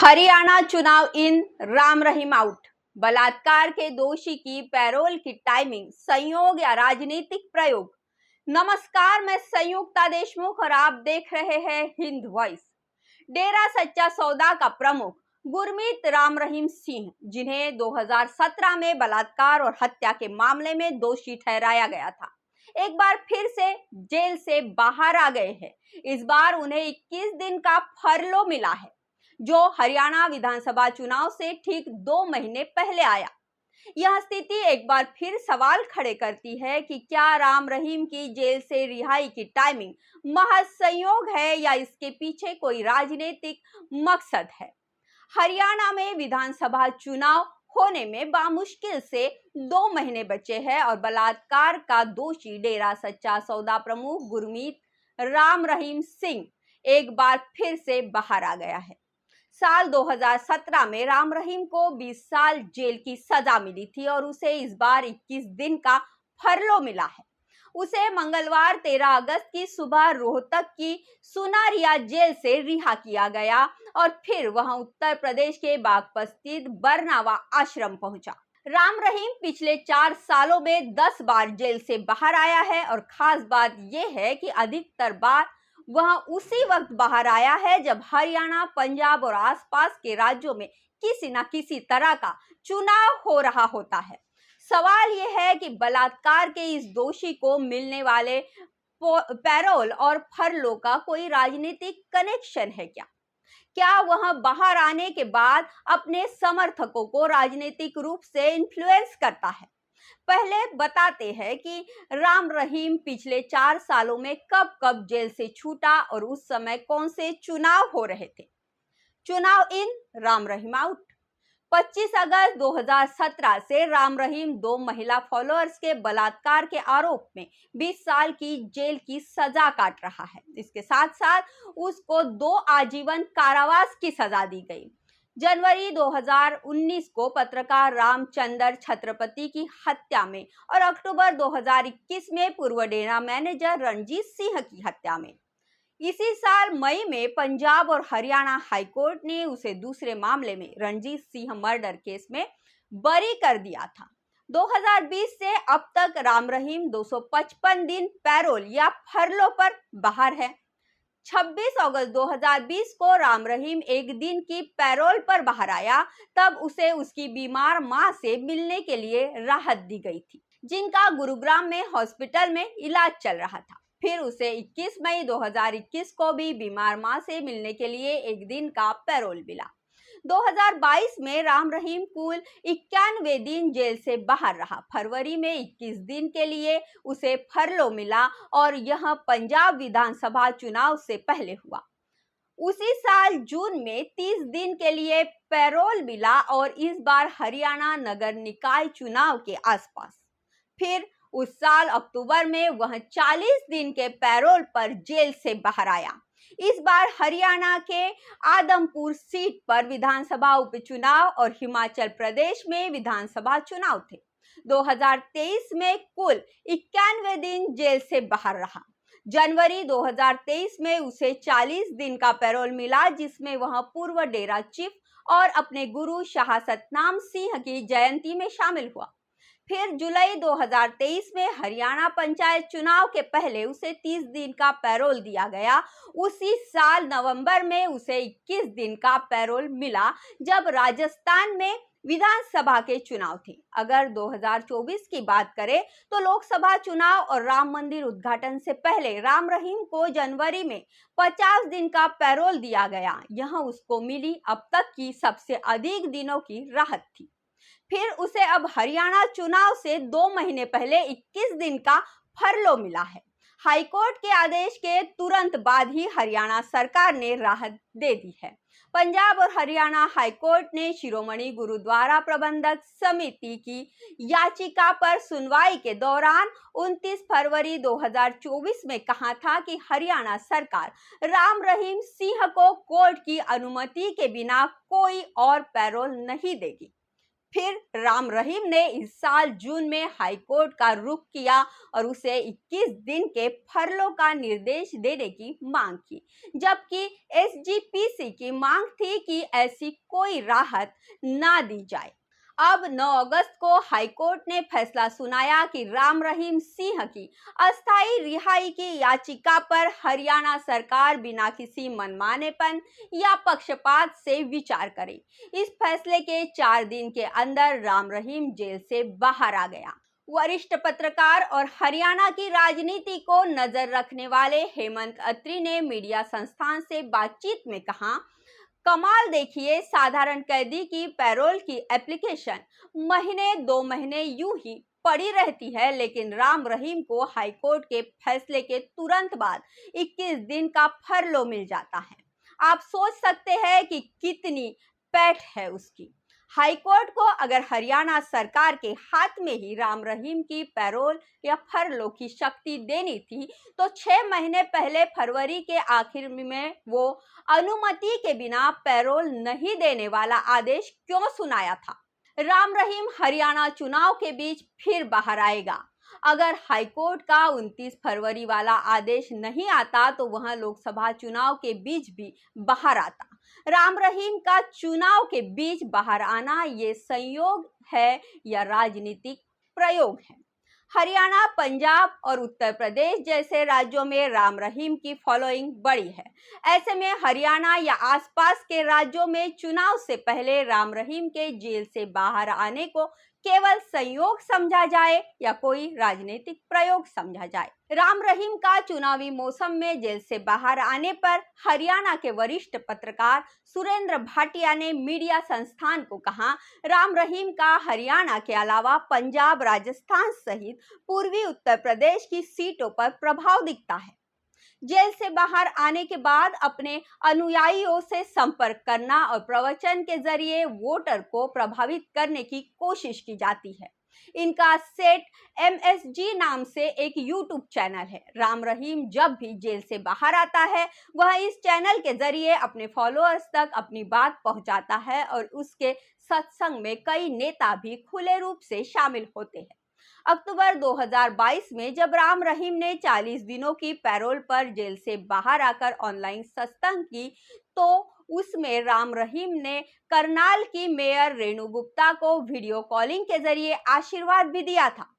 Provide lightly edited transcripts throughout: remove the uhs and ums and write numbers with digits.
हरियाणा चुनाव इन, राम रहीम आउट। बलात्कार के दोषी की पैरोल की टाइमिंग संयोग या राजनीतिक प्रयोग। नमस्कार, मैं संयुक्ता देशमुख और आप देख रहे हैं हिंद वॉइस। डेरा सच्चा सौदा का प्रमुख गुरमीत राम रहीम सिंह, जिन्हें 2017 में बलात्कार और हत्या के मामले में दोषी ठहराया गया था, एक बार फिर से जेल से बाहर आ गए हैं। इस बार उन्हें 21 दिन का फरलो मिला है, जो हरियाणा विधानसभा चुनाव से ठीक 2 महीने पहले आया। यह स्थिति एक बार फिर सवाल खड़े करती है कि क्या राम रहीम की जेल से रिहाई की टाइमिंग महज संयोग है या इसके पीछे कोई राजनीतिक मकसद है। हरियाणा में विधानसभा चुनाव होने में बामुश्किल से 2 महीने बचे हैं और बलात्कार का दोषी डेरा सच्चा सौदा प्रमुख गुरमीत राम रहीम सिंह एक बार फिर से बाहर आ गया है। साल 2017 में राम रहीम को 20 साल जेल की सजा मिली थी और उसे इस बार 21 दिन का फरलो मिला है। उसे मंगलवार 13 अगस्त की सुबह रोहतक की सुनारिया जेल से रिहा किया गया और फिर वह उत्तर प्रदेश के बागपत स्थित बरनावा आश्रम पहुंचा। राम रहीम पिछले 4 सालों में 10 बार जेल से बाहर आया है और खास बात यह है कि अधिकतर बार वह उसी वक्त बाहर आया है जब हरियाणा, पंजाब और आसपास के राज्यों में किसी न किसी तरह का चुनाव हो रहा होता है। सवाल यह है कि बलात्कार के इस दोषी को मिलने वाले पैरोल और फरलो का कोई राजनीतिक कनेक्शन है क्या? क्या वह बाहर आने के बाद अपने समर्थकों को राजनीतिक रूप से इन्फ्लुएंस करता है? पहले बताते हैं कि राम रहीम पिछले 4 सालों में कब कब जेल से छूटा और उस समय कौन से चुनाव हो रहे थे। चुनाव इन, राम रहीम आउट। 25 अगस्त 2017 से राम रहीम 2 महिला फॉलोअर्स के बलात्कार के आरोप में 20 साल की जेल की सजा काट रहा है। इसके साथ साथ उसको 2 आजीवन कारावास की सजा दी गई। जनवरी 2019 को पत्रकार रामचंद्र छत्रपति की हत्या में और अक्टूबर 2021 में पूर्व डेरा मैनेजर रणजीत सिंह की हत्या में। इसी साल मई में पंजाब और हरियाणा हाईकोर्ट ने उसे दूसरे मामले में रणजीत सिंह मर्डर केस में बरी कर दिया था। 2020 से अब तक राम रहीम 255 दिन पैरोल या फरलो पर बाहर है। 26 अगस्त 2020 को राम रहीम एक दिन की पैरोल पर बाहर आया, तब उसे उसकी बीमार मां से मिलने के लिए राहत दी गई थी, जिनका गुरुग्राम में हॉस्पिटल में इलाज चल रहा था। फिर उसे 21 मई 2021 को भी बीमार मां से मिलने के लिए एक दिन का पैरोल मिला। 2022 में राम रहीम कुल 91 दिन जेल से बाहर रहा। फरवरी में 21 दिन के लिए उसे फरलो मिला और यह पंजाब विधानसभा चुनाव से पहले हुआ। उसी साल जून में 30 दिन के लिए पैरोल मिला और इस बार हरियाणा नगर निकाय चुनाव के आसपास। फिर उस साल अक्टूबर में वह 40 दिन के पैरोल पर जेल से बाहर आया। इस बार हरियाणा के आदमपुर सीट पर विधानसभा उपचुनाव और हिमाचल प्रदेश में विधानसभा चुनाव थे। 2023 में कुल 91 दिन जेल से बाहर रहा। जनवरी 2023 में उसे 40 दिन का पैरोल मिला, जिसमें वह पूर्व डेरा चीफ और अपने गुरु शाह सतनाम सिंह की जयंती में शामिल हुआ। फिर जुलाई 2023 में हरियाणा पंचायत चुनाव के पहले उसे 30 दिन का पैरोल दिया गया। उसी साल नवंबर में उसे 21 दिन का पैरोल मिला, जब राजस्थान में विधानसभा के चुनाव थे। अगर 2024 की बात करें तो लोकसभा चुनाव और राम मंदिर उद्घाटन से पहले राम रहीम को जनवरी में 50 दिन का पैरोल दिया गया। यह उसको मिली अब तक की सबसे अधिक दिनों की राहत थी। फिर उसे अब हरियाणा चुनाव से 2 महीने पहले 21 दिन का फरलो मिला है। हाईकोर्ट के आदेश के तुरंत बाद ही हरियाणा सरकार ने राहत दे दी है। पंजाब और हरियाणा हाईकोर्ट ने शिरोमणि गुरुद्वारा प्रबंधक समिति की याचिका पर सुनवाई के दौरान 29 फरवरी 2024 में कहा था कि हरियाणा सरकार राम रहीम सिंह को कोर्ट की अनुमति के बिना कोई और पैरोल नहीं देगी। फिर राम रहीम ने इस साल जून में हाईकोर्ट का रुख किया और उसे 21 दिन के फरलो का निर्देश देने की मांग की, जबकि एसजीपीसी की मांग थी कि ऐसी कोई राहत ना दी जाए। अब 9 अगस्त को हाईकोर्ट ने फैसला सुनाया कि राम रहीम सिंह की अस्थायी रिहाई की याचिका पर हरियाणा सरकार बिना किसी मनमानेपन या पक्षपात से विचार करे। इस फैसले के 4 दिन के अंदर राम रहीम जेल से बाहर आ गया। वरिष्ठ पत्रकार और हरियाणा की राजनीति को नजर रखने वाले हेमंत अत्री ने मीडिया संस्थान से बातचीत में कहा, कमाल देखिए, साधारण कैदी की पैरोल की एप्लीकेशन महीने 2 महीने यूं ही पड़ी रहती है, लेकिन राम रहीम को हाईकोर्ट के फैसले के तुरंत बाद 21 दिन का फरलो मिल जाता है। आप सोच सकते हैं कि कितनी पैठ है उसकी। हाईकोर्ट को अगर हरियाणा सरकार के हाथ में ही राम रहीम की पैरोल या फरलो की शक्ति देनी थी तो 6 महीने पहले फरवरी के आखिर में वो अनुमति के बिना पैरोल नहीं देने वाला आदेश क्यों सुनाया था? राम रहीम हरियाणा चुनाव के बीच फिर बाहर आएगा। अगर हाईकोर्ट का 29 फरवरी वाला आदेश नहीं आता तो वह लोकसभा चुनाव के बीच भी बाहर आता। राम रहीम का चुनाव के बीच बाहर आना ये संयोग है या राजनीतिक प्रयोग है? हरियाणा, पंजाब और उत्तर प्रदेश जैसे राज्यों में राम रहीम की फॉलोइंग बड़ी है। ऐसे में हरियाणा या आसपास के राज्यों में चुनाव से पहले राम रहीम के जेल से बाहर आने को केवल संयोग समझा जाए या कोई राजनीतिक प्रयोग समझा जाए? राम रहीम का चुनावी मौसम में जेल से बाहर आने पर हरियाणा के वरिष्ठ पत्रकार सुरेंद्र भाटिया ने मीडिया संस्थान को कहा, राम रहीम का हरियाणा के अलावा पंजाब, राजस्थान सहित पूर्वी उत्तर प्रदेश की सीटों पर प्रभाव दिखता है। जेल से बाहर आने के बाद अपने अनुयायियों से संपर्क करना और प्रवचन के जरिए वोटर को प्रभावित करने की कोशिश की जाती है। इनका सेट MSG नाम से एक यूट्यूब चैनल है। राम रहीम जब भी जेल से बाहर आता है वह इस चैनल के जरिए अपने फॉलोअर्स तक अपनी बात पहुंचाता है और उसके सत्संग में कई नेता भी खुले रूप से शामिल होते हैं। अक्टूबर 2022 में जब राम रहीम ने 40 दिनों की पैरोल पर जेल से बाहर आकर ऑनलाइन सत्संग की तो उसमें राम रहीम ने करनाल की मेयर रेणु गुप्ता को वीडियो कॉलिंग के जरिए आशीर्वाद भी दिया था।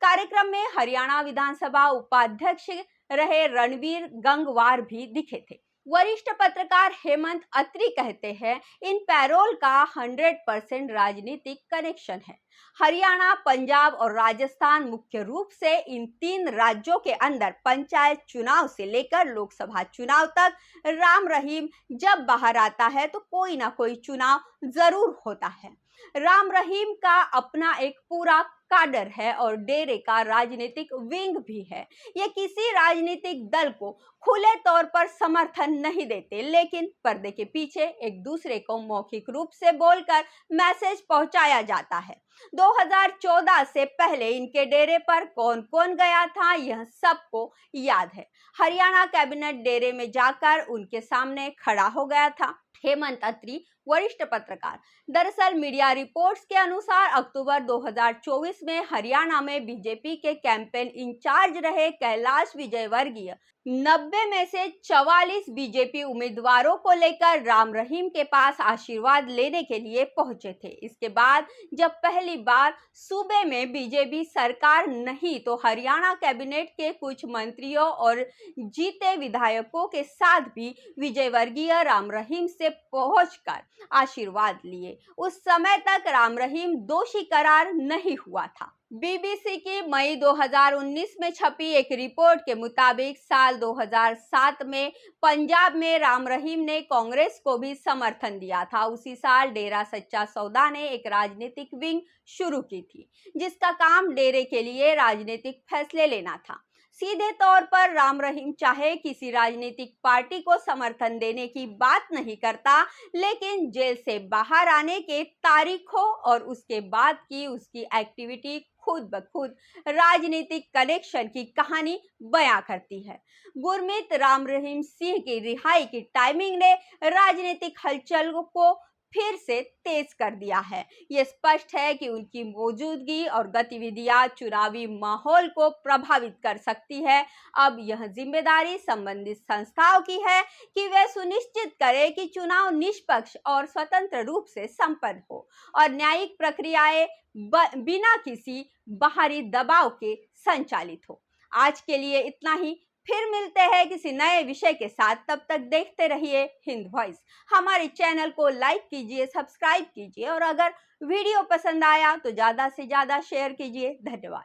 कार्यक्रम में हरियाणा विधानसभा उपाध्यक्ष रहे रणवीर गंगवार भी दिखे थे। वरिष्ठ पत्रकार हेमंत अत्री कहते हैं, इन पैरोल का 100% राजनीतिक कनेक्शन है। हरियाणा, पंजाब और राजस्थान मुख्य रूप से इन 3 राज्यों के अंदर पंचायत चुनाव से लेकर लोकसभा चुनाव तक राम रहीम जब बाहर आता है तो कोई ना कोई चुनाव जरूर होता है। राम रहीम का अपना एक पूरा काडर है और डेरे का राजनीतिक विंग भी है। ये किसी राजनीतिक दल को खुले तौर पर समर्थन नहीं देते, लेकिन पर्दे के पीछे एक दूसरे को मौखिक रूप से बोलकर मैसेज पहुंचाया जाता है। 2014 से पहले इनके डेरे पर कौन कौन गया था यह सबको याद है। हरियाणा कैबिनेट डेरे में जाकर उनके सामने खड़ा हो गया था। हेमंत अत्री, वरिष्ठ पत्रकार। दरअसल मीडिया रिपोर्ट्स के अनुसार अक्टूबर 2024 में हरियाणा में बीजेपी के कैंपेन इंचार्ज रहे कैलाश विजयवर्गीय 90 में से 44 बीजेपी उम्मीदवारों को लेकर राम रहीम के पास आशीर्वाद लेने के लिए पहुंचे थे। इसके बाद जब पहली बार सूबे में बीजेपी सरकार नहीं तो हरियाणा कैबिनेट के कुछ मंत्रियों और जीते विधायकों के साथ भी विजयवर्गीय राम रहीम से पहुंचकर आशीर्वाद लिए। उस समय तक राम रहीम दोषी करार नहीं हुआ था। बीबीसी की मई 2019 में छपी एक रिपोर्ट के मुताबिक साल 2007 में पंजाब में राम रहीम ने कांग्रेस को भी समर्थन दिया था। उसी साल डेरा सच्चा सौदा ने एक राजनीतिक विंग शुरू की थी जिसका काम डेरे के लिए राजनीतिक फैसले लेना था। सीधे तौर पर राम रहीम चाहे किसी राजनीतिक पार्टी को समर्थन देने की बात नहीं करता, लेकिन जेल से बाहर आने के तारीखों और उसके बाद की उसकी एक्टिविटी खुद ब खुद राजनीतिक कनेक्शन की कहानी बयां करती है। गुरमीत राम रहीम सिंह की रिहाई की टाइमिंग ने राजनीतिक हलचल को फिर से तेज कर दिया है। ये स्पष्ट है कि उनकी मौजूदगी और गतिविधियां चुनावी माहौल को प्रभावित कर सकती है। अब यह जिम्मेदारी संबंधित संस्थाओं की है कि वे सुनिश्चित करें कि चुनाव निष्पक्ष और स्वतंत्र रूप से संपन्न हो और न्यायिक प्रक्रियाएं बिना किसी बाहरी दबाव के संचालित हो। आज के लिए इतना ही। फिर मिलते हैं किसी नए विषय के साथ। तब तक देखते रहिए हिंद वॉइस। हमारे चैनल को लाइक कीजिए, सब्सक्राइब कीजिए और अगर वीडियो पसंद आया तो ज्यादा से ज्यादा शेयर कीजिए। धन्यवाद।